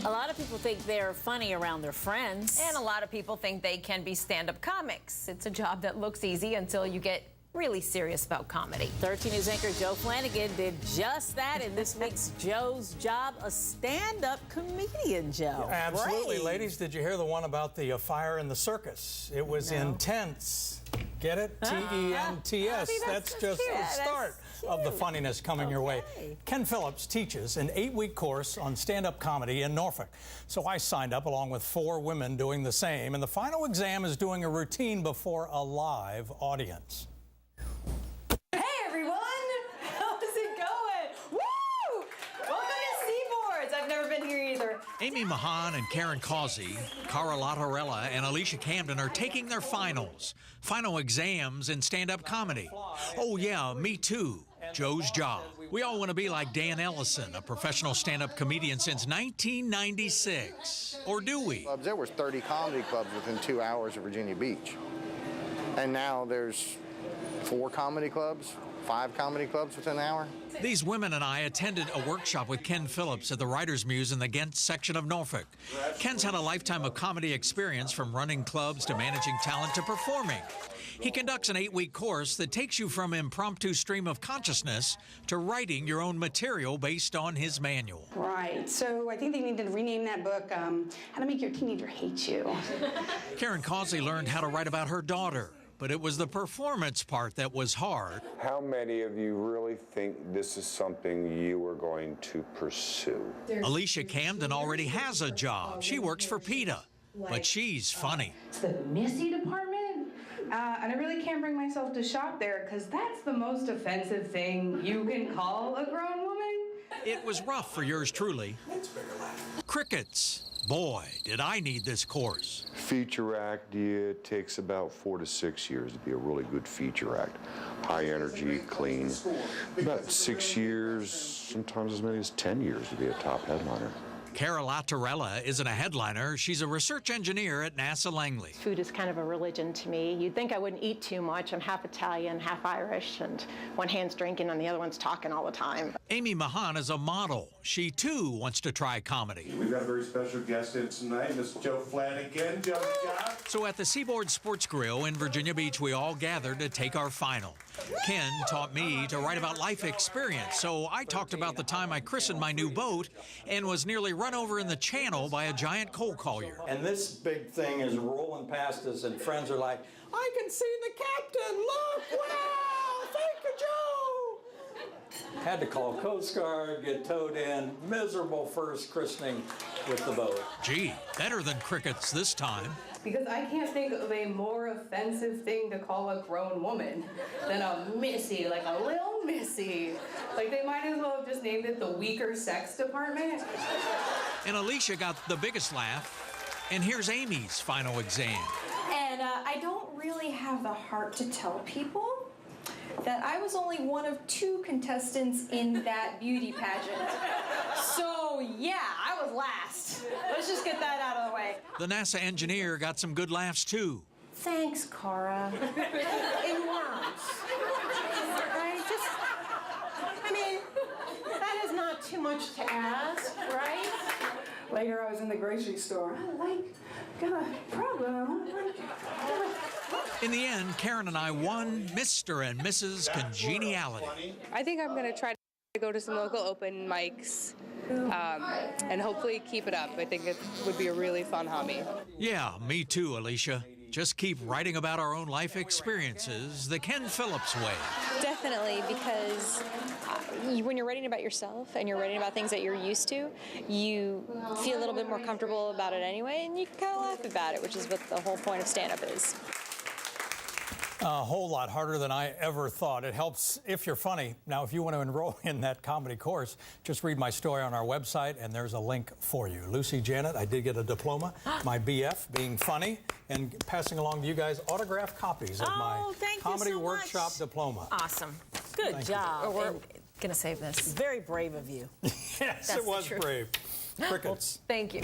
A lot of people think they're funny around their friends. And a lot of people think they can be stand-up comics. It's a job that looks easy until you get really serious about comedy. 13 News anchor Joe Flanagan did just that in this week's Joe's Job, a stand-up comedian, Joe. Yeah, absolutely. Great. Ladies, did you hear the one about the fire in the circus? It was intense. Get it? T-E-N-T-S. That's just the start of the funniness coming your way. Ken Phillips teaches an 8-week course on stand-up comedy in Norfolk. So I signed up along with 4 women doing the same, and the final exam is doing a routine before a live audience. Hey everyone! How's it going? Woo! Welcome to Seaboards. I've never been here either. Amy Mahan and Karen Causey, Cara Latorella and Alicia Camden are taking their final exams in stand-up comedy. Oh yeah, me too. Joe's Job. We all want to be like Dan Ellison, a professional stand-up comedian since 1996. Or do we? There were 30 comedy clubs within 2 hours of Virginia Beach. And now there's 4 comedy clubs, 5 comedy clubs within an hour. These women and I attended a workshop with Ken Phillips at the Writers' Muse in the Ghent section of Norfolk. Ken's had a lifetime of comedy experience, from running clubs to managing talent to performing. He conducts an 8-week course that takes you from impromptu stream of consciousness to writing your own material based on his manual. Right, so I think they need to rename that book, How to Make Your Teenager Hate You. Karen Causey learned how to write about her daughter, but it was the performance part that was hard. How many of you really think this is something you are going to pursue? Alicia Camden already has a job. She works for PETA, but she's funny. It's the Missy department, and I really can't bring myself to shop there because that's the most offensive thing you can call a grown woman. It was rough for yours truly. Crickets. Boy, did I need this course. Feature act, yeah, it takes about 4 to 6 years to be a really good feature act. High energy, clean. About 6 years, sometimes as many as 10 years to be a top headliner. Cara Latorella isn't a headliner. She's a research engineer at NASA Langley. Food is kind of a religion to me. You'd think I wouldn't eat too much. I'm half Italian, half Irish, and one hand's drinking and the other one's talking all the time. Amy Mahan is a model. She, too, wants to try comedy. We've got a very special guest in tonight, Miss Joe Flanagan. Joe's Job. So at the Seaboard Sports Grill in Virginia Beach, we all gathered to take our final. Ken taught me to write about life experience, so I talked about the time I christened my new boat and was nearly run over in the channel by a giant coal collier. And this big thing is rolling past us, and friends are like, I can see the captain, look, wow, thank you, Joe. Had to call Coast Guard, get towed in, miserable first christening with the boat. Gee, better than crickets this time. Because I can't think of a more offensive thing to call a grown woman than a missy, like a little missy. Like, they might as well have just named it the weaker sex department. And Alicia got the biggest laugh. And here's Amy's final exam. And I don't really have the heart to tell people that I was only one of 2 contestants in that beauty pageant. So, yeah, I was last. Let's just get that out of the way. The NASA engineer got some good laughs, too. Thanks, Cara. In worms. I mean, that is not too much to ask, right? Later, I was in the grocery store. Got a problem. In the end, Karen and I won Mr. and Mrs. Congeniality. I think I'm going to try to go to some local open mics and hopefully keep it up. I think it would be a really fun hobby. Yeah, me too, Alicia. Just keep writing about our own life experiences the Ken Phillips way. Definitely, because when you're writing about yourself and you're writing about things that you're used to, you feel a little bit more comfortable about it anyway, and you can kind of laugh about it, which is what the whole point of stand-up is. A whole lot harder than I ever thought. It helps if you're funny. Now, if you want to enroll in that comedy course, just read my story on our website, and there's a link for you. Lucy Janet, I did get a diploma, my BF, being funny, and passing along to you guys autographed copies of my comedy workshop diploma. Awesome. Good job. We're going to save this. Very brave of you. Yes, it was brave. Crickets. Thank you.